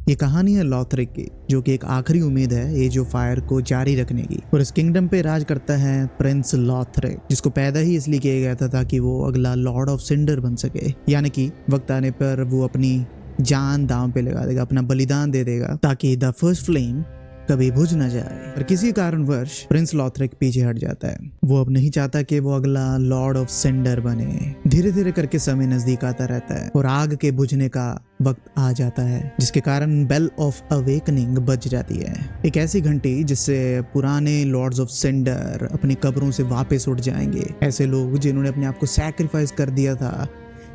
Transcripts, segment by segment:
ये कहानी है लॉथरिक की, जो कि एक आखिरी उम्मीद है एज ऑफ फायर को जारी रखने की। और इस किंगडम पे राज करता है प्रिंस लॉथरिक, जिसको पैदा ही इसलिए किया गया था ताकि वो अगला लॉर्ड ऑफ सिंडर बन सके, यानी कि वक्त आने पर वो अपनी जान दांव पे लगा देगा, अपना बलिदान दे देगा ताकि द फर्स्ट फ्लेम कभी बुझ न जाए। और किसी कारणवश प्रिंस लॉथरिक पीछे हट जाता है। वो अब नहीं चाहता कि वो अगला लॉर्ड ऑफ सिंडर बने। धीरे धीरे करके समय नजदीक आता रहता है और आग के बुझने का वक्त आ जाता है, जिसके कारण बेल ऑफ अवेकनिंग बज जाती है। एक ऐसी घंटी जिससे पुराने लॉर्ड्स ऑफ सिंडर अपनी कब्रों से वापस उठ जाएंगे। ऐसे लोग जिन्होंने अपने आप को सैक्रिफाइस कर दिया था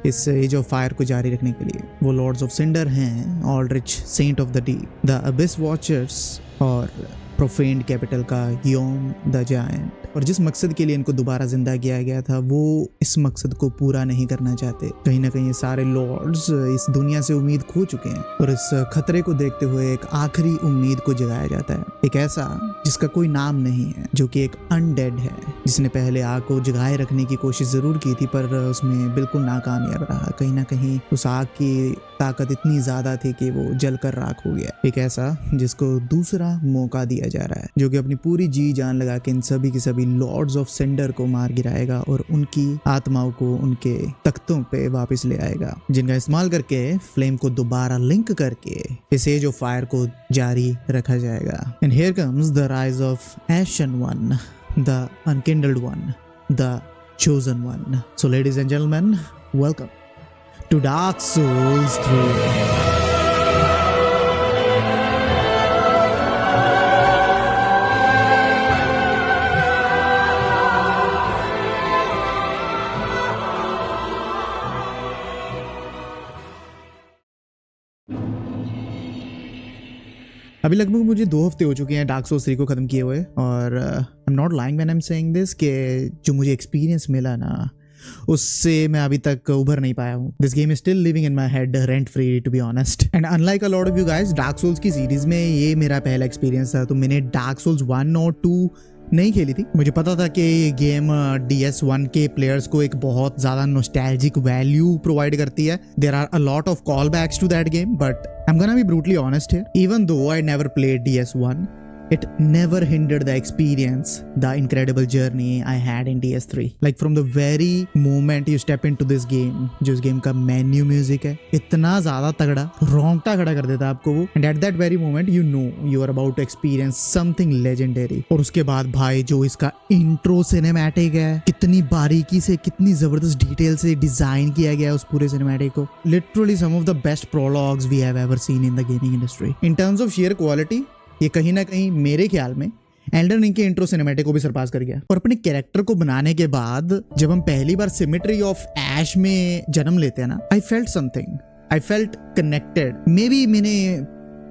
इस एज ऑफ फायर को जारी रखने के लिए। वो लॉर्ड्स ऑफ सिंडर हैं Aldrich saint of the deep, the abyss watchers और प्रोफेन्ड कैपिटल का योम द जायंट। और जिस मकसद के लिए इनको दोबारा जिंदा किया गया था, वो इस मकसद को पूरा नहीं करना चाहते। कहीं ना कहीं ये सारे लॉर्ड्स इस दुनिया से उम्मीद खो चुके हैं और इस खतरे को देखते हुए एक आखिरी उम्मीद को जगाया जाता है। एक ऐसा जिसका कोई नाम नहीं है, जो कि एक अनडेड है, जिसने पहले आग को जगाए रखने की कोशिश जरूर की थी, पर उसमें बिल्कुल नाकामयाब रहा। कहीं ना कहीं उस आग की ताकत इतनी ज्यादा थी कि वो जलकर राख हो गया। एक ऐसा जिसको दूसरा मौका दिया जा रहा है, जो कि अपनी पूरी जी जान लगा के इन सभी की सभी लॉर्ड्स ऑफ सिंडर को मार गिराएगा और उनकी आत्माओं को उनके तख्तों पे वापस ले आएगा, जिनका इस्तेमाल करके फ्लेम को दोबारा लिंक करके इस एज ऑफ फायर को जारी रखा जाएगा। And here comes the rise of ashen one, the unkindled one, the chosen one. So ladies and gentlemen, welcome to Dark Souls 3. अभी लगभग मुझे 2 हफ्ते हो चुके हैं डार्क सोल्स 3 को खत्म किए हुए, और आई am not lying when I am saying this कि जो मुझे एक्सपीरियंस मिला ना, उससे मैं अभी तक उभर नहीं पाया हूँ। This game is still living in my head rent free, to be honest. And unlike a lot of you guys, Dark Souls की सीरीज में ये मेरा पहला एक्सपीरियंस था। तो मैंने डार्क सोल्स 1 और 2 नहीं खेली थी। मुझे पता था कि ये गेम DS1 के प्लेयर्स को एक बहुत ज्यादा नॉस्टैल्जिक वैल्यू प्रोवाइड करती है। There are a lot of callbacks to that game, but I am gonna be brutally honest here, even though I never played DS1, it never hindered the experience, the incredible journey I had in DS3. Like from the very moment you step into this game, जो इस game का menu music है, इतना ज्यादा तगड़ा, रोंगटा खड़ा कर देता है आपको वो। And at that very moment you know you are about to experience something legendary. और उसके बाद भाई जो इसका इंट्रो सिनेमैटिक है, कितनी बारीकी से, कितनी जबरदस्त डिटेल से डिजाइन किया गया है उस पूरे सिनेमैटिक को। Literally some of the best prologues we have ever seen in the gaming industry. In terms of sheer quality, ये कहीं ना कहीं मेरे ख्याल में एल्डन रिंग के इंट्रो सिनेमैटिक को भी सरपास कर गया। और अपने कैरेक्टर को बनाने के बाद जब हम पहली बार सिमेट्री ऑफ ऐश में जन्म लेते हैं ना, I felt something, I felt connected. May be मैंने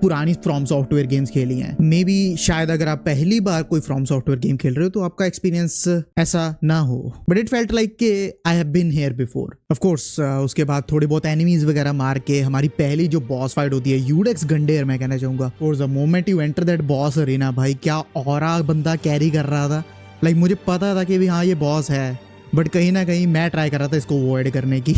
पुरानी फ्रॉम सॉफ्टवेयर गेम्स खेली हैं, मे बी शायद अगर आप पहली बार कोई फ्रॉम सॉफ्टवेयर गेम खेल रहे हो तो आपका एक्सपीरियंस ऐसा ना हो, बट इट फेल्ट लाइक के I have been here before. Of course उसके बाद थोड़े बहुत एनिमीज वगैरह मार के हमारी पहली जो बॉस फाइट होती है, यूडेक्स गंडेर मैं कहना चाहूंगा, और the moment you enter that boss arena, भाई क्या ऑरा बंदा कैरी कर रहा था। लाइक मुझे पता था कि भी हाँ ये बॉस है, बट कहीं ना कहीं मैं ट्राई कर रहा था इसको अवॉइड करने की।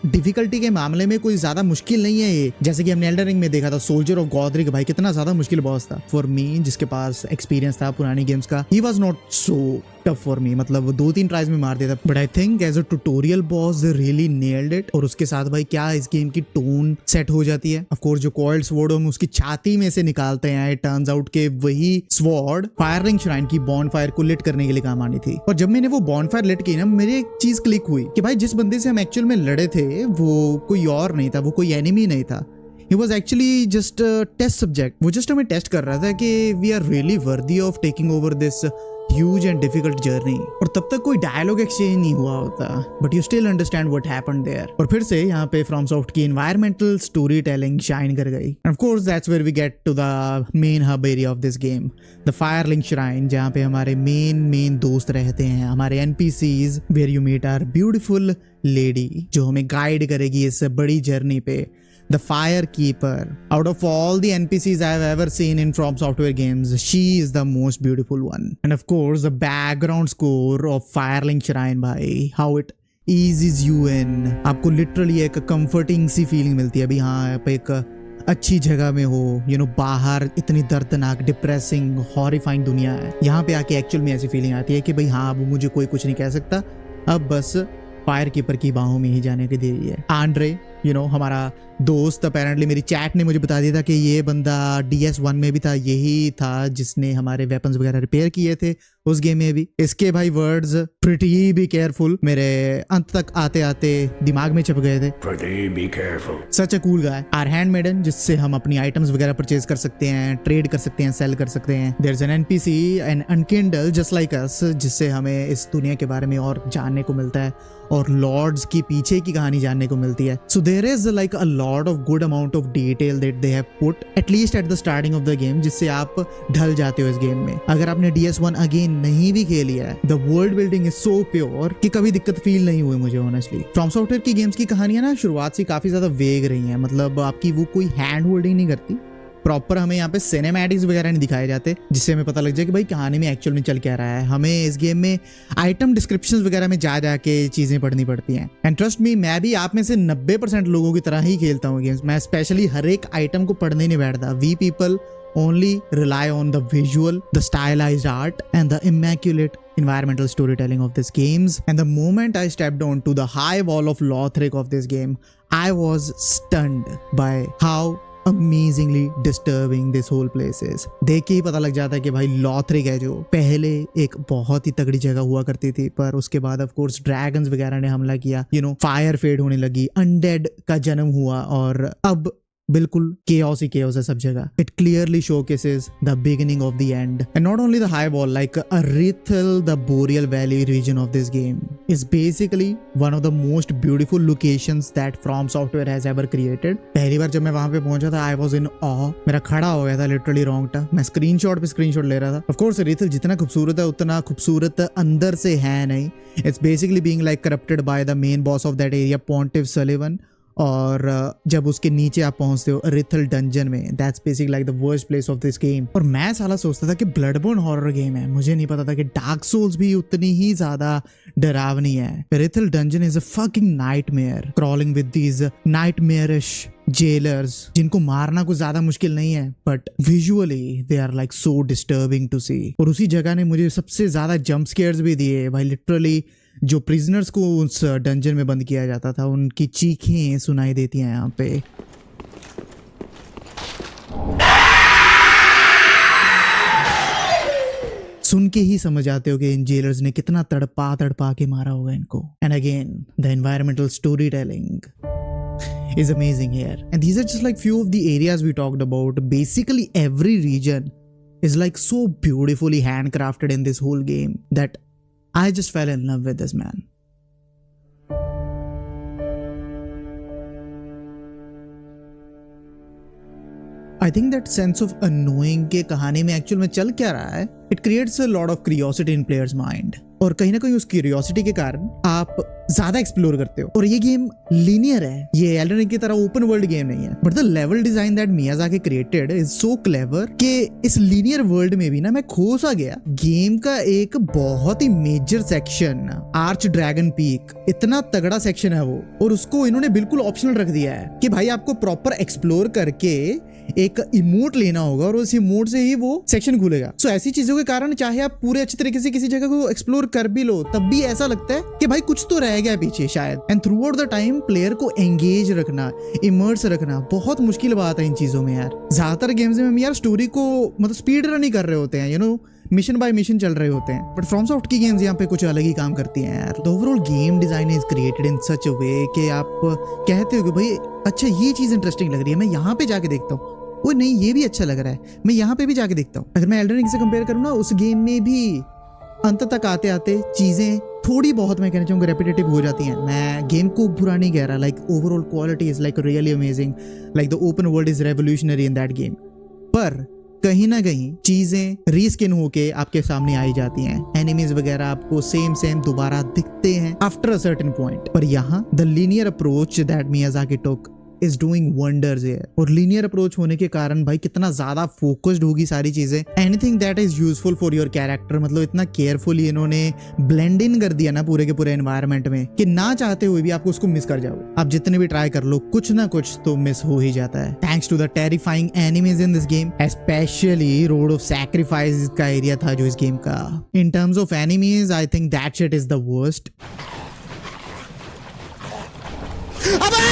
डिफिकल्टी के मामले में कोई ज्यादा मुश्किल नहीं है ये, जैसे कि हमने एल्डन रिंग में देखा था सोल्जर ऑफ गॉथरिक, भाई कितना ज्यादा मुश्किल बॉस था। फॉर मी, जिसके पास एक्सपीरियंस था पुरानी गेम्स का, he was not so tough for me, मतलब 2-3 ट्राइज में मार दिया था। But I think as a tutorial boss they really nailed it. और उसके साथ भाई क्या इस गेम की टोन सेट हो जाती है। ऑफ कोर्स जो कॉइल्ड स्वॉर्ड हम उसकी छाती में से निकालते हैं, इट टर्न्स आउट के वही स्वॉर्ड फायरिंग श्राइन की बॉनफायर को लिट करने के लिए काम आनी थी। और जब मैंने वो बॉनफायर लिट की ना, मेरी एक चीज क्लिक हुई कि भाई जिस बंदे से हम एक्चुअल में लड़े थे वो कोई और नहीं था, वो कोई एनिमी नहीं था। He was actually just a test subject. वो just हमें टेस्ट कर रहा था कि we are really worthy of taking over this huge and difficult journey. और तब तक कोई डायलॉग एक्सचेंज नहीं हुआ होता, but you still understand what happened there. और फिर से यहाँ पे FromSoft की environmental storytelling shine कर गई. And of course that's where we get to the main hub area of this game, the Firelink Shrine, जहाँ पे हमारे main दोस्त रहते हैं, हमारे NPCs, where you meet our beautiful lady, जो हमें गाइड करेगी इस बड़ी जर्नी पे। The Firekeeper. Out of all the NPCs I've ever seen in From Software games, she is the most beautiful one. And of course, the background score of Firelink Shrine, bhai, how it eases you in. आपको literally एक comforting सी feeling मिलती है, अभी हाँ आप एक अच्छी जगह में हो, बाहर इतनी दर्दनाक, डिप्रेसिंग, हॉरिफाइंग दुनिया है, यहाँ पे आके एक्चुअल में ऐसी फीलिंग आती है कि भाई हाँ, अब मुझे कोई कुछ नहीं कह सकता, अब बस फायर कीपर की बाहों में ही जाने की देरी है। आंड्रे हमारा दोस्त, अपेरेंटली मेरी चैट ने मुझे बता दिया था कि ये बंदा DS1 में भी था, यही था जिसने हमारे वेपन्स वगैरह रिपेयर किए थे उस गेम में भी। इसके भाई वर्ड्स प्रिटी बी केयरफुल मेरे अंत तक आते आते दिमाग में छप गए थे। Pretty be careful. Such a cool guy. Our handmaiden, जिससे हम अपनी आइटम्स वगैरह परचेज कर सकते हैं, ट्रेड कर सकते हैं, सेल कर सकते हैं। There is an NPC and unkindled just like us, जिससे हमें इस दुनिया के बारे में और जानने को मिलता है और लॉर्ड्स की पीछे की कहानी जानने को मिलती है। So there is like a lot of good amount of detail that they have put at least at the starting of the game, जिससे आप ढल जाते हो इस गेम में। अगर आपने DS1 अगेन नहीं भी खेली है, the world building is so pure कि कभी दिक्कत फील नहीं हुई मुझे honestly। फ्रॉम सॉफ्टवेयर की गेम्स की कहानियां ना शुरुआत से काफी ज्यादा वेग रही हैं, मतलब आपकी वो कोई हैंड होल्डिंग नहीं करती, प्रॉपर हमें यहाँ पे सिनेमैटिक्स वगैरह नहीं दिखाए जाते जिससे हमें पता लग जाए कि भाई कहानी में एक्चुअल में चल क्या रहा है। हमें इस गेम में आइटम डिस्क्रिप्शंस वगैरह में जा जाके चीजें पढ़नी पड़ती हैं। एंड ट्रस्ट मी, मैं भी आप में से 90% लोगों की तरह ही खेलता हूँ गेम्स। मैं स्पेशली हर एक आइटम को पढ़ने नहीं बैठता। We people only rely on the visual, the stylized art and the immaculate environmental storytelling of these games. And the moment I stepped onto the high wall of Lothric of this game, I was stunned by how amazingly disturbing this whole place is. देख के ही पता लग जाता है कि भाई लॉथरिक है जो पहले एक बहुत ही तगड़ी जगह हुआ करती थी, पर उसके बाद ऑफ कोर्स ड्रैगन्स वगैरह ने हमला किया, फायर फेड होने लगी, अनडेड का जन्म हुआ और अब बिल्कुल chaos ही chaos है सब जगह। It clearly showcases the beginning of the end. And not only the high wall, like Arithal, the Boreal Valley region of this game is basically one of the most beautiful locations that From Software has ever created. पहली बार जब मैं वहां पे पहुंचा था, I was in awe. मेरा खड़ा हो गया था literally रोंगटा। मैं स्क्रीनशॉट पे स्क्रीनशॉट ले रहा था। Of course, Arithal जितना खूबसूरत है उतना खूबसूरत अंदर से है नहीं। It's basically being like corrupted by the main boss of that area, Pontiff Sullivan. और जब उसके नीचे आप पहुंचते हो रिथल डंजन में, that's basically like the worst place of this game. और मैं साला सोचता था कि ब्लडबोर्न हॉरर गेम है, मुझे नहीं पता था कि डार्क सोल्स भी उतनी ही ज्यादा डरावनी है। Irithyll dungeon is a fucking nightmare, crawling with these nightmarish jailers जिनको मारना कुछ ज्यादा मुश्किल नहीं है, but visually they are like so disturbing to see. और उसी जगह ने मुझे सबसे ज्यादा जंप स्केयर्स भी दिए भाई। लिटरली जो प्रिजनर्स को उस डंजन में बंद किया जाता था उनकी चीखें सुनाई देती हैं यहाँ पे। सुन के ही समझ आते हो कि इन जेलर्स ने कितना तड़पा तड़पा के मारा होगा इनको। And again the environmental story telling is amazing here, and these are just like few of the areas we talked about. Basically every region is like so beautifully handcrafted in this whole game that I just fell in love with this man. I think that sense of unknowing के कहानी में actual में चल क्या रहा है, it creates a lot of curiosity in players mind. और कहीं ना कहीं उस क्यूरियोसिटी के कारण आप ज्यादा एक्सप्लोर करते हो। और ये गेम लीनियर है, ये एल्डन रिंग की तरह ओपन वर्ल्ड गेम नहीं है, but the level design that Miyazaki created is so clever कि इस लीनियर वर्ल्ड में भी ना मैं खो सा गया। गेम का एक बहुत ही major section archdragon peak, इतना तगड़ा सेक्शन है वो, और उसको इन्होंने बिल्कुल ऑप्शनल रख दिया है कि भाई आपको प्रॉपर एक्सप्लोर करके एक इमोट लेना होगा और उस इमोट से ही वो सेक्शन खुलेगा। सो ऐसी चीजों के कारण चाहे आप पूरे अच्छे तरीके से किसी जगह को एक्सप्लोर कर भी लो, तब भी ऐसा लगता है कि भाई कुछ तो रह गया पीछे शायद। And through out the time player को एंगेज रखना, इमर्स रखना बहुत मुश्किल बात है इन चीजों में यार। ज्यादातर गेम्स में हम यार स्टोरी को मतलब स्पीड रन ही कर रहे होते हैं, मिशन बाय मिशन चल रहे होते हैं, बट फ्रॉम सॉफ्ट की गेम्स यहाँ पे कुछ अलग ही काम करती हैं यार। The overall game design is created in such a way कि आप कहते हो कि भाई अच्छा ये चीज इंटरेस्टिंग लग रही है, मैं यहाँ पे जाके देखता हूँ, वो नहीं ये भी अच्छा लग रहा है, मैं यहाँ पे भी जाके देखता हूँ। अगर मैं एल्डन रिंग से कंपेयर करूँ ना, उस गेम में भी अंत तक आते आते चीजें थोड़ी बहुत मैं कहना चाहूँगा रेपिटेटिव हो जाती हैं। मैं गेम को बुरा नहीं कह रहा, like overall quality is like really amazing, like the open world is revolutionary in that game, पर कहीं ना कहीं चीजें रीस्किन होके आपके सामने आई जाती हैं। एनिमीज वगैरह आपको सेम दोबारा दिखते हैं आफ्टर अ सर्टेन पॉइंट, पर यहाँ the linear approach that Miyazaki took is doing wonders here. और लीनियर अप्रोच होने के कारण भाई कितना ज्यादा फोकस्ड होगी सारी चीजें। Anything that is useful for your character, मतलब इतना केयरफुली इन्होंने ब्लेंड इन कर दिया ना पूरे के पूरे एनवायरनमेंट में कि ना चाहते हुए भी आपको उसको मिस कर जाओगे। आप जितने भी ट्राई कर लो कुछ ना कुछ तो मिस हो ही जाता है। Thanks to the terrifying enemies in this game, specially Road of Sacrifice का एरिया था जो इस गेम का। In terms of enemies I think that shit is the worst. अबे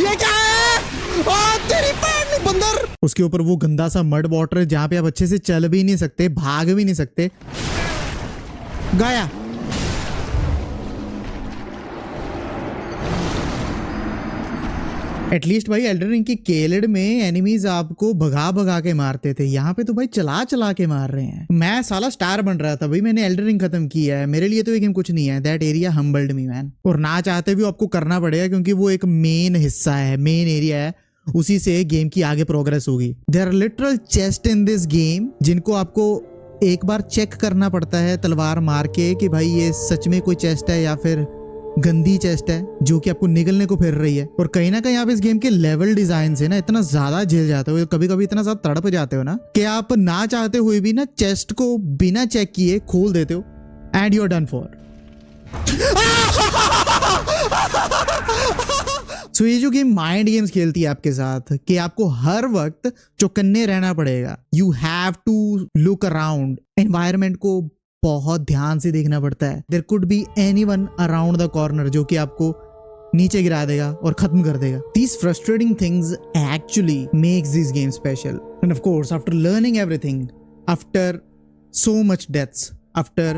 ये क्या है? तेरी पैर बंदर। उसके ऊपर वो गंदा सा मड वाटर है जहां पे आप अच्छे से चल भी नहीं सकते, भाग भी नहीं सकते। गया। एटलीस्ट भाई एल्डन रिंग की केलेड में एनिमीज आपको भगा भगा के मारते थे, यहाँ पे तो भाई चला चला के मार रहे हैं। मैं साला स्टार बन रहा था भाई, मैंने एल्डन रिंग खत्म किया है, मेरे लिए तो ये गेम कुछ नहीं है। That area humbled me man. और ना चाहते भी आपको करना पड़ेगा क्योंकि वो एक मेन हिस्सा है, मेन एरिया है, उसी से गेम की आगे प्रोग्रेस होगी। There are literal chest in this game जिनको आपको एक बार चेक करना पड़ता है तलवार मार के कि भाई ये सच में कोई चेस्ट है या फिर गंदी चेस्ट है जो कि आपको निगलने को फिर रही है। और कहीं ना कहीं आप इस गेम के लेवल डिजाइन से ना इतना ज्यादा झेल जाते हो, कभी कभी इतना ज्यादा तड़प जाते हो ना कि आप ना चाहते हुए भी ना चेस्ट को बिना चेक किए खोल देते हो and you are done for. So ये जो गेम माइंड गेम्स खेलती है आपके साथ कि आपको हर वक्त चौकन्ने रहना पड़ेगा। You have to look around, environment को बहुत ध्यान से देखना पड़ता है। There could be anyone around the corner जो कि आपको नीचे गिरा देगा और खत्म कर देगा। These frustrating things actually makes this game special. And of course, after learning everything, after so much deaths, after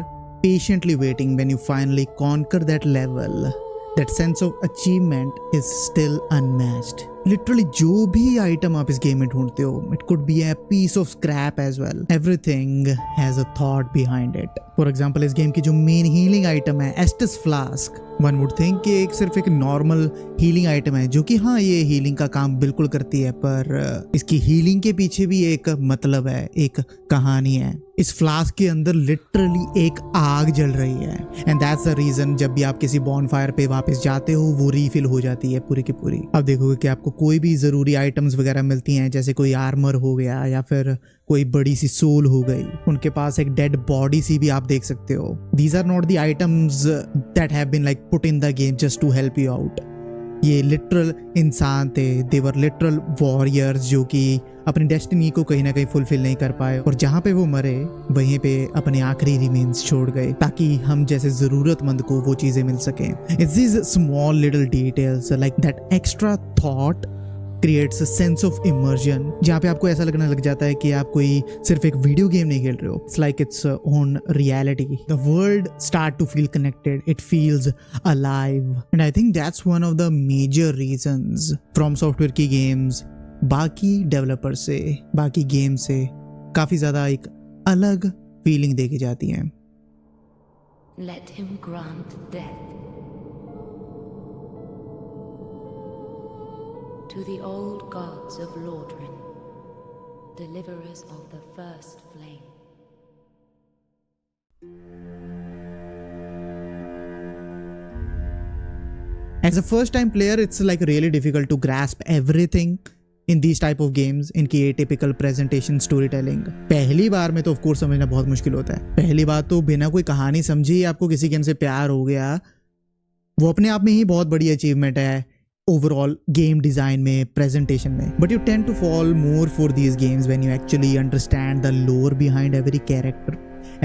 patiently waiting, when you finally conquer that level, that sense of achievement is still unmatched. Literally जो भी item आप इस game में ढूंढते हो, it could be a piece of scrap as well. Everything has a thought behind it. For example, इस game की जो मेन हीलिंग आइटम है एस्टस फ्लास्क, वन वुड थिंक कि सिर्फ एक नॉर्मल हीलिंग आइटम है जो कि हाँ ये हीलिंग का काम बिल्कुल करती है, पर इसकी हीलिंग के पीछे भी एक मतलब है, एक कहानी है। इस फ्लास्क के अंदर लिटरली एक आग जल रही है एंड दैट्स द रीजन जब भी आप किसी बॉनफायर पे वापस जाते हो वो रीफिल हो जाती है पूरी की पूरी। अब देखोगे कि आपको कोई भी जरूरी आइटम्स वगैरह मिलती हैं, जैसे कोई आर्मर हो गया या फिर कोई बड़ी सी सोल हो गई, उनके पास एक डेड बॉडी सी भी आप देख सकते हो। These are not the items that have been like put in the game just to help you out. ये लिटरल इंसान थे, दे वर लिटरल वॉरियर्स जो कि अपनी डेस्टिनी को कहीं ना कहीं फुलफिल नहीं कर पाए और जहां पे वो मरे वहीं पे अपने आखिरी रिमेन्स छोड़ गए ताकि हम जैसे जरूरतमंद को वो चीजें मिल सकें। It's this small little details like that extra thought creates a sense of immersion, जहाँ पे आपको ऐसा लगने लग जाता है कि आप कोई सिर्फ एक वीडियो गेम नहीं खेल रहे हो। It's like its own reality. The world start to feel connected, it feels alive and I think that's one of the major reasons FromSoftware की गेम्स बाकी डेवलपर से, बाकी गेम से काफी ज्यादा एक अलग फीलिंग देखी जाती है। Let him grant death to the old gods of Lordran, deliverers of the first flame. As a first time player, it's like really difficult to grasp everything in these type of games, इनकी atypical presentation storytelling। पहली बार में तो of course समझना बहुत मुश्किल होता है। पहली बार तो बिना कोई कहानी समझे ही आपको किसी गेम से प्यार हो गया, वो अपने आप में ही बहुत बड़ी अचीवमेंट है ओवरऑल गेम डिजाइन में, प्रेजेंटेशन में। But you tend to fall more for these games when you actually understand the lore behind every character,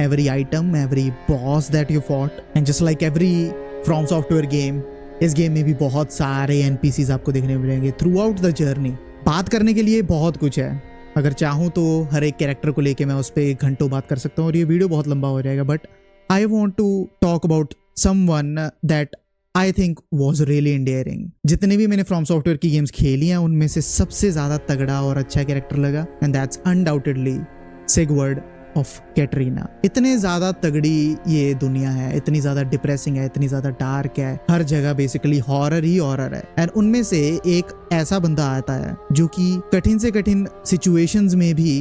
every item, every boss that you fought. And just like every from software game, इस game में भी बहुत सारे NPCs आपको देखने मिलेंगे through out the journey. बात करने के लिए बहुत कुछ है, अगर चाहूँ तो हर एक कैरेक्टर को लेके मैं उस पर घंटों बात कर सकता हूँ और ये वीडियो बहुत लंबा हो जाएगा। But I want to talk about someone that I think was really endearing. जितने भी मैंने फ्रॉम सॉफ्टवेयर की गेम्स खेली हैं उनमें से सबसे ज्यादा तगड़ा और अच्छा कैरेक्टर लगा and that's undoubtedly Siegward of Catarina. इतने ज्यादा तगड़ी ये दुनिया है, इतनी ज्यादा डिप्रेसिंग है, इतनी ज्यादा डार्क है, हर जगह बेसिकली हॉरर ही हॉरर है। एंड उनमें से एक ऐसा बंदा आता है जो कि कठिन से कठिन सिचुएशंस में भी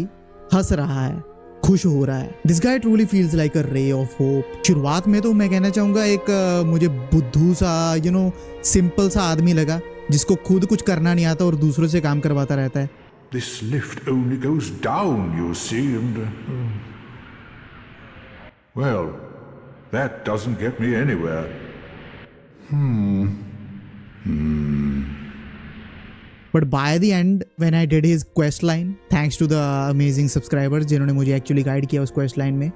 हंस रहा है, खुश हो रहा है। This guy truly feels like a ray of hope. शुरुआत में तो मैं कहना चाहूंगा एक मुझे बुद्धू सा सिंपल सा आदमी लगा, जिसको खुद कुछ करना नहीं आता और दूसरों से काम करवाता रहता है. This lift only goes down, you see, and... well, that doesn't get me anywhere. But by the end, when I did his quest line, thanks to the amazing subscribers जिन्होंने मुझे actually guide किया उस quest line में,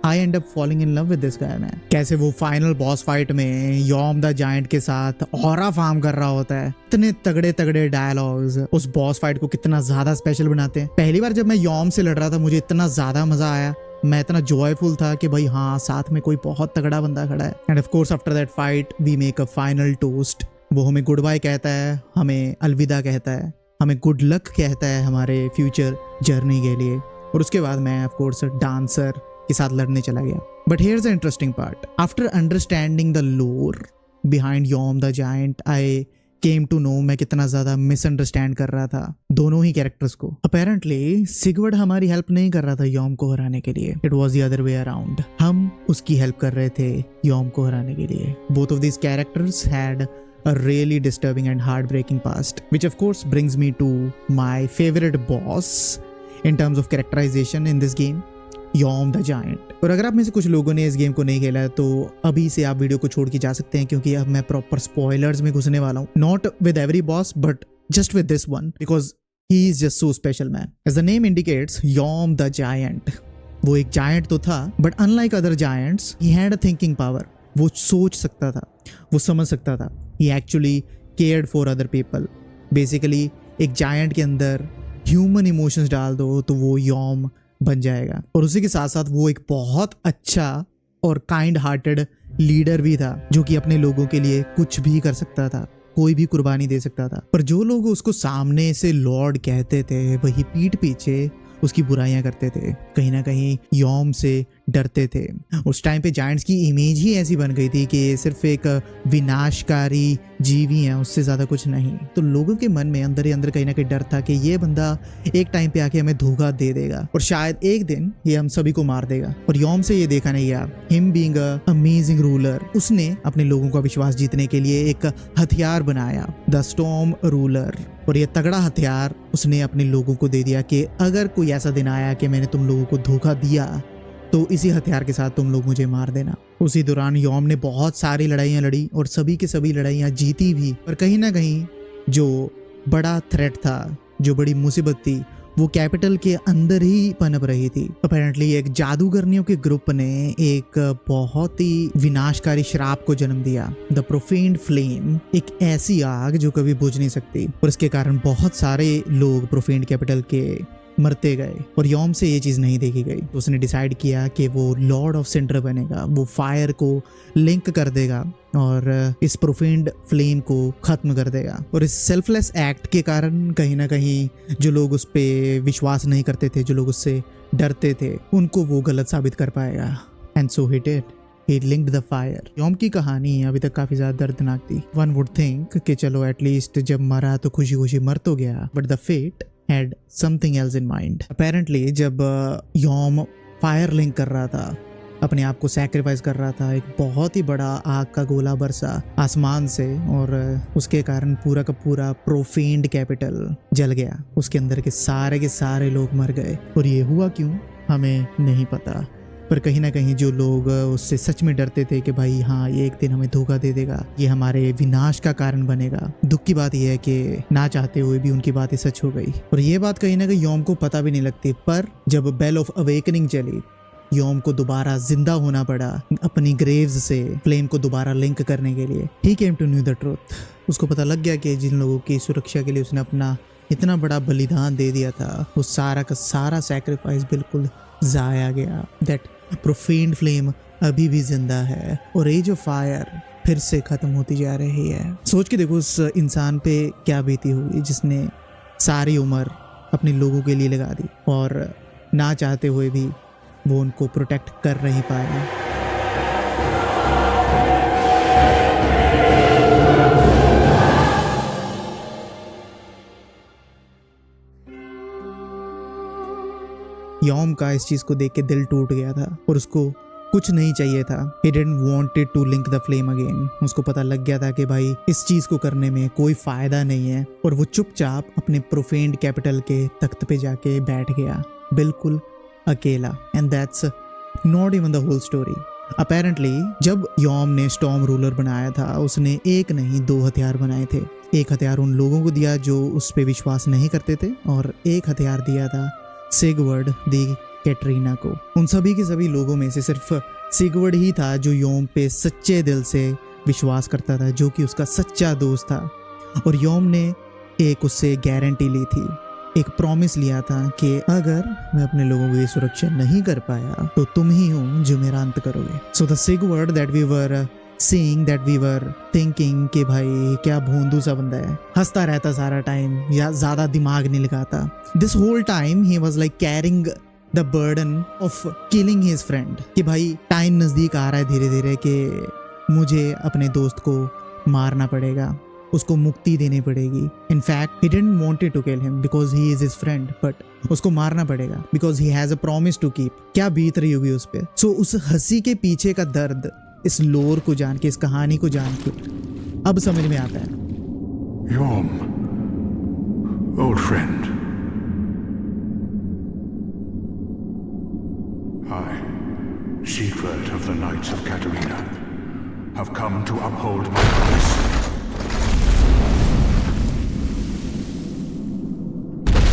I end up falling in love with this guy, man. कैसे वो final boss fight में Yom the giant के साथ ऑरा फार्म कर रहा होता है. इतने तगड़े तगड़े डायलॉग्स उस बॉस फाइट को कितना ज्यादा स्पेशल बनाते हैं. पहली बार जब मैं यॉम से लड़ रहा था मुझे इतना ज्यादा मजा आया. मैं इतना जॉयफुल था कि भाई हाँ, साथ में कोई बहुत तगड़ा बंदा खड़ा है. And of course after that fight we make a final toast. वो हमें गुड बाय कहता है, हमें अलविदा कहता है, हमें गुड लक कहता है हमारे फ्यूचर जर्नी के लिए. और उसके बाद मैं ऑफ कोर्स डांसर के साथ लड़ने चला गया. But here is the interesting part. After understanding the lore behind Yhorm the giant, I came to know मैं कितना ज्यादा मिसअंडरस्टैंड कर रहा था दोनों ही कैरेक्टर्स को. अपेरेंटली सिगवर्ड हमारी हेल्प नहीं कर रहा था यॉम को हराने के लिए. It was the other way around. हम उसकी हेल्प कर रहे थे यॉम को हराने के लिए. Both of these characters had a really disturbing and heartbreaking past, which of course brings me to my favorite boss in terms of characterization in this game, Yom the Giant. और अगर आप में से कुछ लोगों ने इस गेम को नहीं खेला है तो अभी से आप वीडियो को छोड़ के जा सकते हैं, क्योंकि अब मैं प्रॉपर स्पॉयलर्स में घुसने वाला हूँ. Not with every boss but just with this one, because he is just so special, man. As the name indicates, Yom the Giant, वो एक जायंट तो था but unlike other giants he had a thinking power. वो सोच सकता था, वो समझ सकता था. He actually cared for other people. Basically एक जायंट के अंदर ह्यूमन इमोशंस डाल दो तो वो यॉम बन जाएगा. और उसी के साथ साथ वो एक बहुत अच्छा और काइंड हार्टेड लीडर भी था, जो कि अपने लोगों के लिए कुछ भी कर सकता था, कोई भी कुर्बानी दे सकता था. पर जो लोग उसको सामने से लॉर्ड कहते थे वही पीठ पीछे उसकी बुराइयां करते थे, कहीं ना कहीं यॉम से डरते थे. उस टाइम पे जायंट्स की इमेज ही ऐसी बन गई थी कि सिर्फ एक विनाशकारी जीवी है, उससे ज्यादा कुछ नहीं. तो लोगों के मन में अंदर ही अंदर कहीं ना कहीं डर था कि ये बंदा एक टाइम पे आके हमें धोखा दे देगा और शायद एक दिन ये हम सभी को मार देगा. और यॉम से ये देखा नहीं गया. Him being a amazing ruler, उसने अपने लोगों का विश्वास जीतने के लिए एक हथियार बनाया, द स्टॉर्म रूलर. और ये तगड़ा हथियार उसने अपने लोगों को दे दिया कि अगर कोई ऐसा दिन आया कि मैंने तुम लोगों को धोखा दिया तो इसी हथियार के साथ तुम लोग मुझे मार देना. उसी दौरान यॉम ने बहुत सारी लड़ाइयाँ लड़ी और सभी की सभी लड़ाइयाँ जीती भी. पर कहीं ना कहीं जो बड़ा थ्रेट था, जो बड़ी मुसीबत थी, वो कैपिटल के अंदर ही पनप रही थी. अपेरेंटली एक जादूगरनियों के ग्रुप ने एक बहुत ही विनाशकारी श्राप को जन्म दिया, द प्रोफेन्ड फ्लेम. एक ऐसी आग जो कभी बुझ नहीं सकती, और इसके कारण बहुत सारे लोग प्रोफेन्ड कैपिटल के मरते गए. और यॉम से ये चीज नहीं देखी गई. तो उसने डिसाइड किया कि वो लॉर्ड ऑफ सिंडर बनेगा, वो फायर को लिंक कर देगा और इस प्रोफेन्ड फ्लेम को खत्म कर देगा. और इस सेल्फलेस एक्ट के कारण कहीं ना कहीं जो लोग उस पर विश्वास नहीं करते थे, जो लोग उससे डरते थे, उनको वो गलत साबित कर पाएगा. And so he did. He linked the fire. Yom की कहानी अभी तक काफी ज्यादा दर्दनाक थी. One would think कि चलो एटलीस्ट जब मरा तो खुशी खुशी मर तो गया, but the fate had something else in mind. Apparently जब यॉम फायर लिंक कर रहा था, अपने आप को सैक्रिफाइस कर रहा था, एक बहुत ही बड़ा आग का गोला बरसा आसमान से और उसके कारण पूरा का पूरा प्रोफेन्ड कैपिटल जल गया. उसके अंदर के सारे लोग मर गए. और ये हुआ क्यों हमें नहीं पता, पर कहीं ना कहीं जो लोग उससे सच में डरते थे कि भाई हाँ ये एक दिन हमें धोखा दे देगा, ये हमारे विनाश का कारण बनेगा, दुख की बात यह है कि ना चाहते हुए भी उनकी बातें सच हो गई. और ये बात कहीं ना कहीं यॉम को पता भी नहीं लगती. पर जब बेल ऑफ अवेकनिंग चली, यॉम को दोबारा जिंदा होना पड़ा अपनी ग्रेव्स से फ्लेम को दोबारा लिंक करने के लिए. He came to knew the truth. उसको पता लग गया कि जिन लोगों की सुरक्षा के लिए उसने अपना इतना बड़ा बलिदान दे दिया था, वो सारा का सारा सैक्रिफाइस बिल्कुल जाया गया. दैट प्रोफेन्ड फ्लेम अभी भी जिंदा है और एज ऑफ फायर फिर से खत्म होती जा रही है. सोच के देखो उस इंसान पे क्या बीती होगी जिसने सारी उम्र अपने लोगों के लिए लगा दी और ना चाहते हुए भी वो उनको प्रोटेक्ट कर नहीं पाया. यॉम का इस चीज को देख के दिल टूट गया था और उसको कुछ नहीं चाहिए था। He didn't wanted to link the flame again. उसको पता लग गया था कि भाई इस चीज को करने में कोई फायदा नहीं है, और वो चुपचाप अपने प्रोफेन्ड कैपिटल के तख्त पे जाके बैठ गया, बिल्कुल अकेला। And that's not even the whole story. Apparently जब यॉम ने स्टॉर्म रूलर बनाया था, उसने एक नहीं 2 हथियार बनाए थे। एक हथियार उन लोगों को दिया जो उस पर विश्वास नहीं करते थे, और एक हथियार दिया था सिगवर्ड द कैटरीना को। उन सभी के सभी लोगों में से सिर्फ सिगवर्ड ही था जो यॉम पे सच्चे दिल से विश्वास करता था, जो कि उसका सच्चा दोस्त था। और यॉम ने एक उससे गारंटी ली थी, एक प्रॉमिस लिया था कि अगर मैं अपने लोगों की सुरक्षा नहीं कर पाया तो तुम ही हो जो मेरा अंत करोगे। So the Siegward that we were seeing, that we were thinking कि भाई क्या भोंदू सा बंदा है, हंसता रहता सारा टाइम या ज्यादा दिमाग नहीं लगाता। This whole time he was like carrying the burden of killing his friend, कि भाई टाइम नजदीक आ रहा है धीरे धीरे कि मुझे अपने दोस्त को मारना पड़ेगा, उसको मुक्ति देनी पड़ेगी। In fact he didn't wanted to kill him because he is his friend, but उसको मारना पड़ेगा because he has a promise to keep. क्या बीत रही होगी उस पे। सो उस हंसी के पीछे का दर्द इस लोर को जान के, इस कहानी को जान के अब समझ में आता है। Yom, old friend. I, Siegfried of the Knights of Katarina, have come to uphold my promise.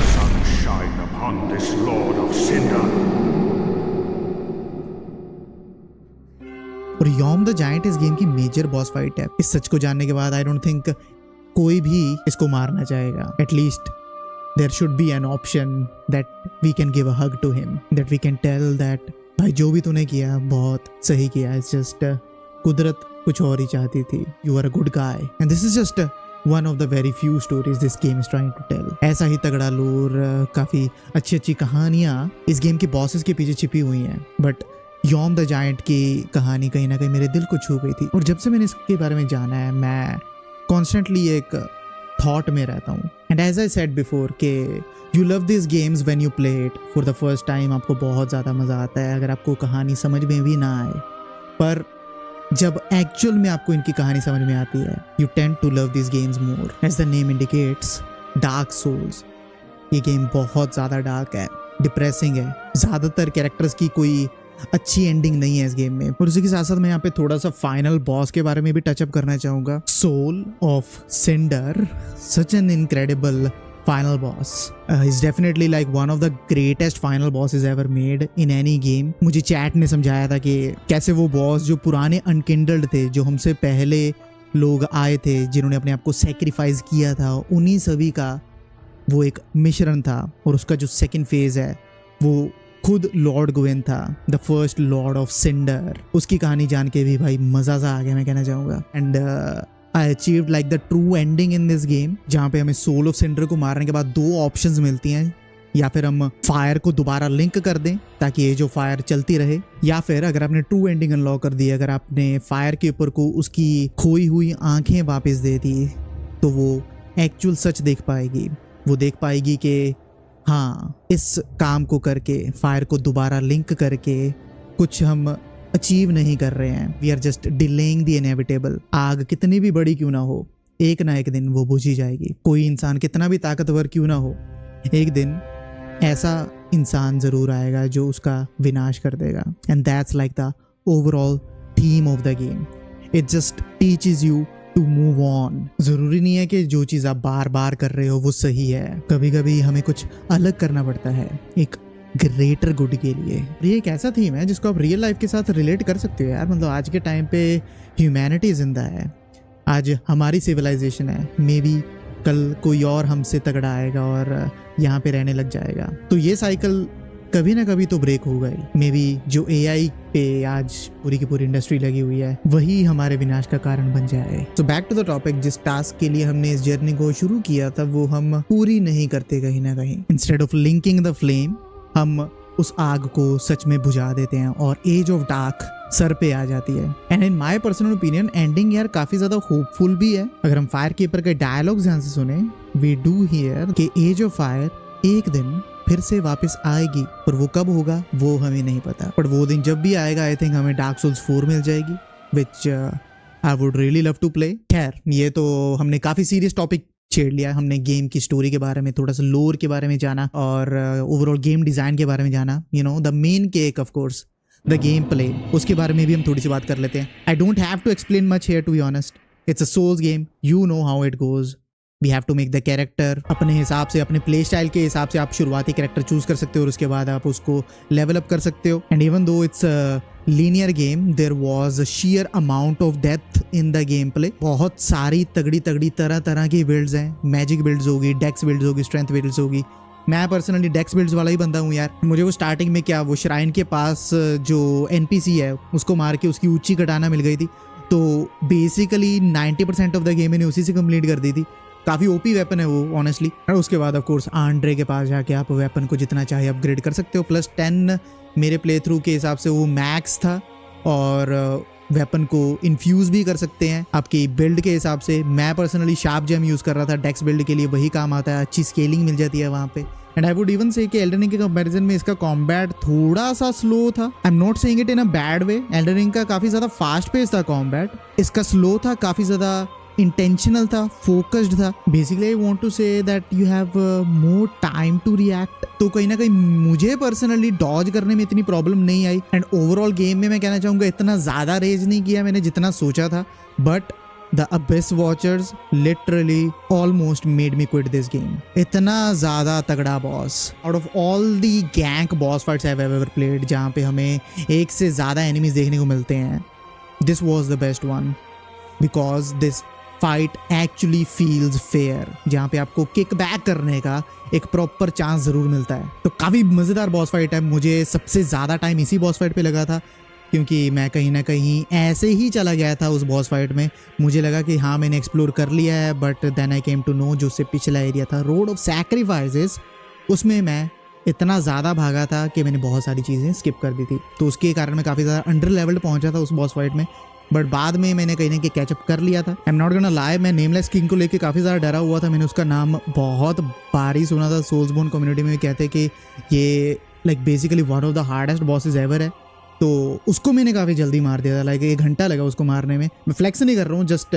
Sun shine upon this Lord of Cinder. और यॉम द जायंट इस गेम की मेजर बॉस फाइट है। इस सच को जानने के बाद आई डोंट थिंक कोई भी इसको मारना चाहेगा। At least there should be an option that we can give a hug to him, that we can tell that भाई जो भी तूने किया बहुत सही किया, इट्स जस्ट कुदरत कुछ और ही चाहती थी, you are a good guy and this is just one of the very few stories this game is trying to tell. ऐसा ही तगड़ा लोर, काफी अच्छी अच्छी कहानियां इस गेम के बॉसेस के पीछे छिपी हुई हैं, बट यॉम द जायंट की कहानी कहीं ना कहीं मेरे दिल को छू गई थी। और जब से मैंने इसके बारे में जाना है, मैं कॉन्स्टेंटली एक थॉट में रहता हूँ। And as I said before के you love this games when you play it for the first time, आपको बहुत ज़्यादा मज़ा आता है अगर आपको कहानी समझ में भी ना आए, पर जब एक्चुअल में आपको इनकी कहानी समझ में आती है, you tend to love this games more. As the name indicates, Dark Souls, ये गेम बहुत ज़्यादा डार्क है, डिप्रेसिंग है, ज़्यादातर कैरेक्टर्स की कोई अच्छी एंडिंग नहीं है इस गेम में। और उसी के साथ साथ मैं यहाँ पे थोड़ा सा फाइनल बॉस के बारे में भी टचअप करना चाहूंगा। Soul of Cinder, such an incredible final boss. He's definitely like one of the greatest final bosses ever made in any game. मुझे चैट ने समझाया था कि कैसे वो बॉस जो पुराने अनकिंडल्ड थे, जो हमसे पहले लोग आए थे, जिन्होंने अपने आप को सेक्रीफाइस किया था, उन्हीं सभी का वो एक मिश्रण था। और उसका जो सेकंड फेज है वो खुद लॉर्ड ग्वेन था, the first Lord of Cinder. उसकी कहानी जान के भी भाई मजा सा आ गया, मैं कहना चाहूँगा। And I achieved like the true ending in this game, जहाँ पे हमें सोल ऑफ सिंडर को मारने के बाद 2 ऑप्शंस मिलती हैं, या फिर हम फायर को दोबारा लिंक कर दें ताकि ये जो फायर चलती रहे, या फिर अगर आपने ट्रू एंडिंग अनलॉक कर दी, अगर आपने फायर के ऊपर को उसकी खोई हुई आंखें वापस दे दी, तो वो एक्चुअल सच देख पाएगी। वो देख पाएगी कि हाँ, इस काम को करके, फायर को दोबारा लिंक करके कुछ हम अचीव नहीं कर रहे हैं, we are just delaying the inevitable. आग कितनी भी बड़ी क्यों ना हो, एक ना एक दिन वो बुझ ही जाएगी। कोई इंसान कितना भी ताकतवर क्यों ना हो, एक दिन ऐसा इंसान जरूर आएगा जो उसका विनाश कर देगा। And that's like the overall theme of the game. It just teaches you to move on. जरूरी नहीं है कि जो चीज़ आप बार बार कर रहे हो वो सही है, कभी कभी हमें कुछ अलग करना पड़ता है एक ग्रेटर गुड के लिए। ये एक ऐसा थीम है जिसको आप रियल लाइफ के साथ रिलेट कर सकते हो यार। मतलब आज के टाइम पे ह्यूमैनिटी जिंदा है, आज हमारी सिविलाइजेशन है, मे बी कल कोई और हमसे तगड़ा आएगा और यहाँ पे रहने लग जाएगा। तो ये साइकिल कभी ना कभी तो ब्रेक होगा ही। मे बी जो AI पे आज पूरी की पूरी इंडस्ट्री लगी हुई है, वही हमारे विनाश का कारण बन जाए। तो बैक टू द टॉपिक, जिस टास्क के लिए हमने इस जर्नी को शुरू किया था वो हम पूरी नहीं करते कहीं ना कहीं। Instead of linking the flame, हम उस आग को सच में बुझा देते हैं और एज ऑफ डार्क सर पे आ जाती है। And in my personal opinion ending यार काफी ज्यादा होपफुल भी है। अगर हम फायर कीपर के डायलॉग्स ध्यान से सुने, वी डू हियर कि एज ऑफ फायर एक दिन फिर से वापस आएगी, पर वो कब होगा वो हमें नहीं पता। पर वो दिन जब भी आएगा आई थिंक हमें डार्क सोल्स 4 मिल जाएगी, which I would really love to play. खैर ये तो हमने काफी सीरियस टॉपिक छेड़ लिया। हमने गेम की स्टोरी के बारे में, थोड़ा सा लोर के बारे में जाना और ओवरऑल गेम डिजाइन के बारे में जाना। You know the main cake of course the game play, उसके बारे में भी हम थोड़ी सी बात कर लेते हैं। I don't have to explain much here to be honest, it's a Souls game, you know how it goes. We have to make the character अपने हिसाब से, अपने प्ले स्टाइल के हिसाब से आप शुरुआती कैरेक्टर चूज कर सकते हो और उसके बाद आप उसको लेवल अप कर सकते हो। And even though it's linear game, there was a sheer amount of depth in the gameplay. बहुत सारी तगड़ी तगड़ी तरह तरह की बिल्ड्स हैं, मैजिक बिल्ड्स होगी, डेक्स बिल्ड्स होगी, स्ट्रेंथ बिल्ड्स होगी। मैं पर्सनली डेक्स बिल्ड्स वाला ही बंदा हूँ यार। मुझे वो स्टार्टिंग में क्या, वो श्राइन के पास जो NPC है उसको मार के उसकी ऊंची कटाना मिल गई थी, तो बेसिकली 90% ऑफ द गेम मैंने उसी से कंप्लीट कर दी थी। काफ़ी ओपी वेपन है वो ऑनेस्टली। और उसके बाद ऑफ कोर्स आंड्रे के पास जाके आप वेपन को जितना चाहे अपग्रेड कर सकते हो। +10 मेरे प्ले थ्रू के हिसाब से वो मैक्स था, और वेपन को इन्फ्यूज़ भी कर सकते हैं आपकी बिल्ड के हिसाब से। मैं पर्सनली शार्प जेम यूज़ कर रहा था डेक्स बिल्ड के लिए, वही काम आता है, अच्छी स्केलिंग मिल जाती है वहाँ पे। एंड आई वुड इवन से कि एल्डन रिंग के कंपैरिजन में इसका कॉम्बैट थोड़ा सा स्लो था। I am not saying it in a bad way. Elden Ring का काफ़ी ज़्यादा फास्ट पेस था कॉम्बैट, इसका स्लो था, काफ़ी ज़्यादा इंटेंशनल था, फोकस्ड था। Basically I want to say that you have more time to react. तो कहीं ना कहीं मुझे पर्सनली डॉज करने में इतनी प्रॉब्लम नहीं आई। एंड ओवरऑल गेम में मैं कहना चाहूँगा इतना ज़्यादा रेज नहीं किया मैंने जितना सोचा था, but the abyss watchers literally almost made me quit this game. इतना ज़्यादा तगड़ा boss, out of all the gang boss fights I have ever played, जहाँ पे हमें एक से ज़्यादा एनिमीज देखने को मिलते हैं, this was the best one, because this fight actually feels fair, जहाँ पे आपको किक बैक करने का एक प्रॉपर चांस जरूर मिलता है। तो काफ़ी मज़ेदार बॉस फाइट है। मुझे सबसे ज़्यादा टाइम इसी बॉस फाइट पे लगा था, क्योंकि मैं कहीं ना कहीं ऐसे ही चला गया था उस बॉस फाइट में। मुझे लगा कि हाँ मैंने एक्सप्लोर कर लिया है, but then I came to know जो उससे पिछला एरिया था रोड ऑफ सैक्रिफाइसेस, उसमें मैं इतना ज़्यादा भागा था कि मैंने बहुत सारी चीज़ें स्किप कर दी थी। तो उसके कारण मैं काफ़ी ज़्यादा अंडर लेवल्ड पहुँचा था उस बॉस फाइट में, बट बाद में मैंने कहीं ना कहीं कैचअप कर लिया था। I am not gonna lie, मैं नेमलेस किंग को लेके काफ़ी ज़्यादा डरा हुआ था। मैंने उसका नाम बहुत बारी सुना था, सोल्सबोर्न कम्युनिटी में कहते हैं कि ये like basically one of the hardest bosses ever है। तो उसको मैंने काफ़ी जल्दी मार दिया था, लाइक 1 घंटा लगा उसको मारने में। मैं फ्लेक्स नहीं कर रहा हूँ, जस्ट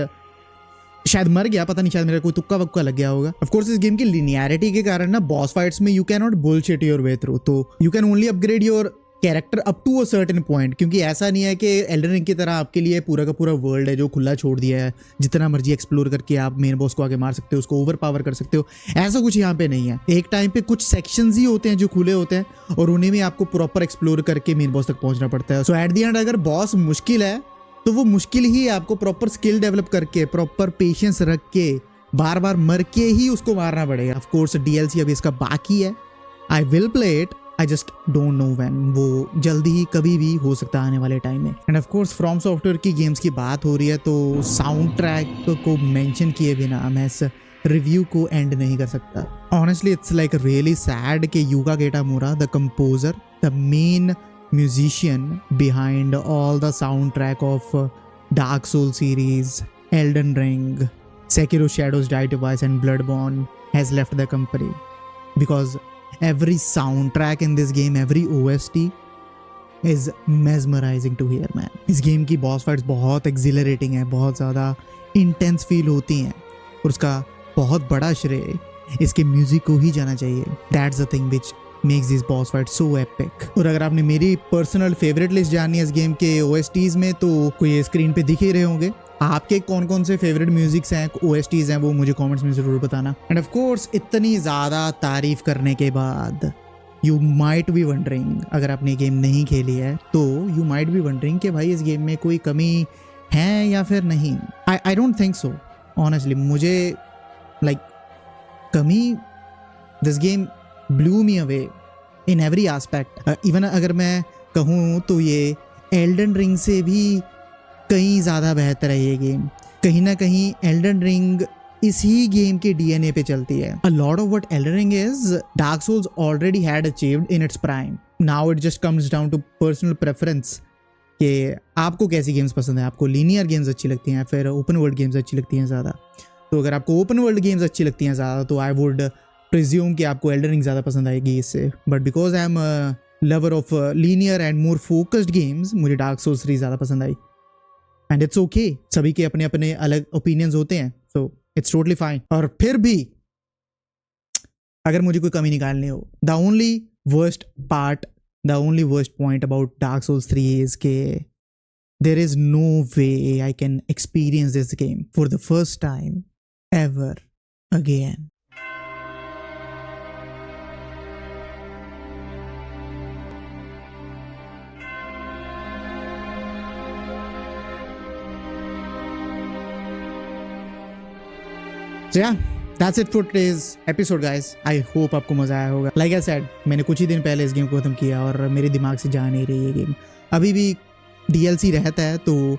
शायद मर गया, पता नहीं, शायद मेरा कोई तुक्का वक्का लग गया होगा। ऑफ कोर्स इस गेम की लिनियरिटी के कारण ना बॉस फाइट्स में you can not bullshit your way through, तो you can only upgrade your character up to a certain point. क्योंकि ऐसा नहीं है कि एल्डन रिंग की तरह आपके लिए पूरा का पूरा वर्ल्ड है जो खुला छोड़ दिया है, जितना मर्जी एक्सप्लोर करके आप मेन बॉस को आगे मार सकते हो, उसको ओवर पावर कर सकते हो। ऐसा कुछ यहाँ पे नहीं है। एक टाइम पे कुछ सेक्शंस ही होते हैं जो खुले होते हैं, और उन्हीं में आपको प्रॉपर एक्सप्लोर करके मेन बॉस तक पहुंचना पड़ता है। सो एट द एंड अगर बॉस मुश्किल है तो वो मुश्किल ही आपको प्रॉपर स्किल डेवलप करके, प्रॉपर पेशेंस रख के, बार बार मर के ही उसको मारना पड़ेगा। ऑफ कोर्स DLC अभी इसका बाकी है, I will play it, I just don't know when, वो जल्दी ही कभी भी हो सकता है आने वाले टाइम में। And of course from software की गेम्स की बात हो रही है तो साउंड ट्रैक को मेंशन किए बिना मैं इस रिव्यू को एंड नहीं कर सकता। Honestly it's like really sad कि Yuka Kitamura, the composer, the main musician behind all the soundtrack of Dark Souls series, Elden Ring, Sekiro Shadows Die Twice and Bloodborne has left the company, because every soundtrack in this game, every OST is mesmerizing to hear man. इस game की boss fights बहुत exhilarating है, बहुत ज़्यादा intense feel होती हैं, और उसका बहुत बड़ा श्रेय इसके म्यूजिक को ही जाना चाहिए। That's the thing which makes this boss fight so epic। और अगर आपने मेरी पर्सनल फेवरेट लिस्ट जाननी है इस गेम के OSTs में, तो कोई स्क्रीन पे दिख ही रहे होंगे। आपके कौन कौन से फेवरेट म्यूजिक्स हैं, OSTs हैं, वो मुझे कमेंट्स में ज़रूर बताना। एंड ऑफ कोर्स इतनी ज़्यादा तारीफ करने के बाद यू माइट बी वंडरिंग, अगर आपने गेम नहीं खेली है तो यू माइट बी वंडरिंग कि भाई इस गेम में कोई कमी है या फिर नहीं। I don't think so honestly. मुझे लाइक कमी, this game blue me away in every aspect. Even अगर मैं कहूँ तो ये एल्डन रिंग से भी कहीं ज़्यादा बेहतर है ये गेम। कहीं ना कहीं एल्डन रिंग इसी गेम के DNA पे चलती है। A lot of what Elden Ring is, Dark Souls already had achieved in its prime. Now it just comes down to personal preference कि आपको कैसी गेम्स पसंद है। आपको लीनियर गेम्स अच्छी लगती हैं, फिर ओपन वर्ल्ड गेम्स अच्छी लगती हैं ज़्यादा। तो अगर आपको ओपन वर्ल्ड गेम्स अच्छी लगती हैं ज़्यादा तो आई वुड प्रिज्यूम कि आपको एल्डन रिंग ज़्यादा पसंद आएगी इससे, but because I am lover of linear and more focused games, मुझे डार्क सोल्स 3 ज़्यादा पसंद आई। एंड इट्स ओके, सभी के अपने अपने अलग ओपिनियंस होते हैं, सो इट्स टोटली फाइन। और फिर भी अगर मुझे कोई कमी निकालनी हो, the only worst point about Dark Souls 3 is के there is no way I can experience this game for the first time ever again. So yeah, that's it for today's episode guys. I hope आपको मजा आया होगा. Like I said, मैंने कुछ ही दिन पहले इस गेम को खत्म किया और मेरे दिमाग से जा नहीं रही है गेम. अभी भी DLC रहता है, तो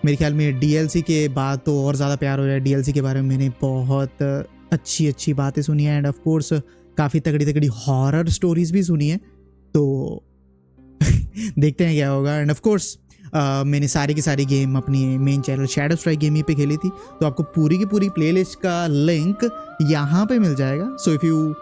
मेरे ख्याल में DLC के बाद तो और ज़्यादा प्यार हो जाए। DLC के बारे में मैंने बहुत अच्छी बातें सुनी है एंड ऑफ कोर्स काफ़ी तगड़ी हॉरर स्टोरीज भी सुनी है, तो देखते हैं क्या होगा। एंड ऑफ कोर्स मैंने सारी की सारी गेम अपनी main channel shadow strike gaming पे खेली थी, तो आपको पूरी की पूरी प्लेलिस्ट का लिंक यहाँ पे मिल जाएगा। सो if you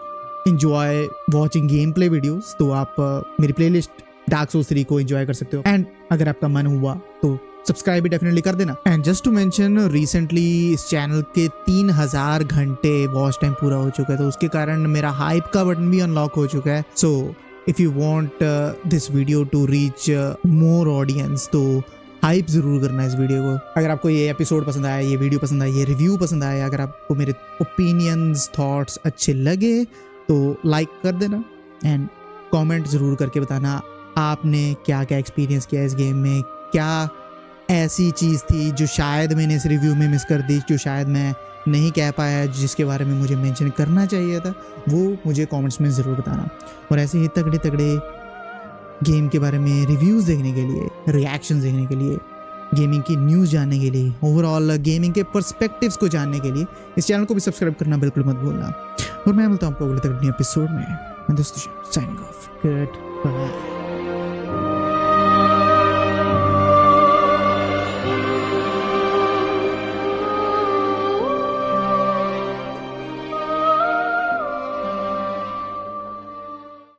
enjoy watching game play videos तो आप मेरी प्लेलिस्ट डार्क सोल्स 3 को एंजॉय कर सकते हो। एंड अगर आपका मन हुआ तो सब्सक्राइब भी डेफिनेटली कर देना। And just to mention, recently इस चैनल के 3000 घंटे वॉच टाइम पूरा हो चुका है, तो उसके कारण मेरा हाइप का बटन भी अनलॉक हो चुका है। So if you want this video to reach more audience तो हाइप ज़रूर करना इस वीडियो को। अगर आपको ये एपिसोड पसंद आया, ये वीडियो पसंद आई, ये रिव्यू पसंद आया, अगर आपको मेरे ओपिनियंस थॉट्स अच्छे लगे तो लाइक कर देना एंड कमेंट ज़रूर करके बताना आपने क्या क्या एक्सपीरियंस किया इस गेम में, क्या ऐसी चीज़ थी जो शायद मैंने इस रिव्यू में मिस कर दी, जो शायद मैं नहीं कह पाया, जिसके बारे में मुझे मेंशन करना चाहिए था, वो मुझे कमेंट्स में ज़रूर बताना। और ऐसे ही तगड़े गेम के बारे में रिव्यूज़ देखने के लिए, रिएक्शंस देखने के लिए, गेमिंग की न्यूज़ जानने के लिए, ओवरऑल गेमिंग के पर्सपेक्टिव्स को जानने के लिए इस चैनल को भी सब्सक्राइब करना बिल्कुल मत भूलना। और मैं मिलता हूँ आपको अगले तगड़े एपिसोड में। मैं दोस्तों साइनिंग ऑफ, गुड बाय।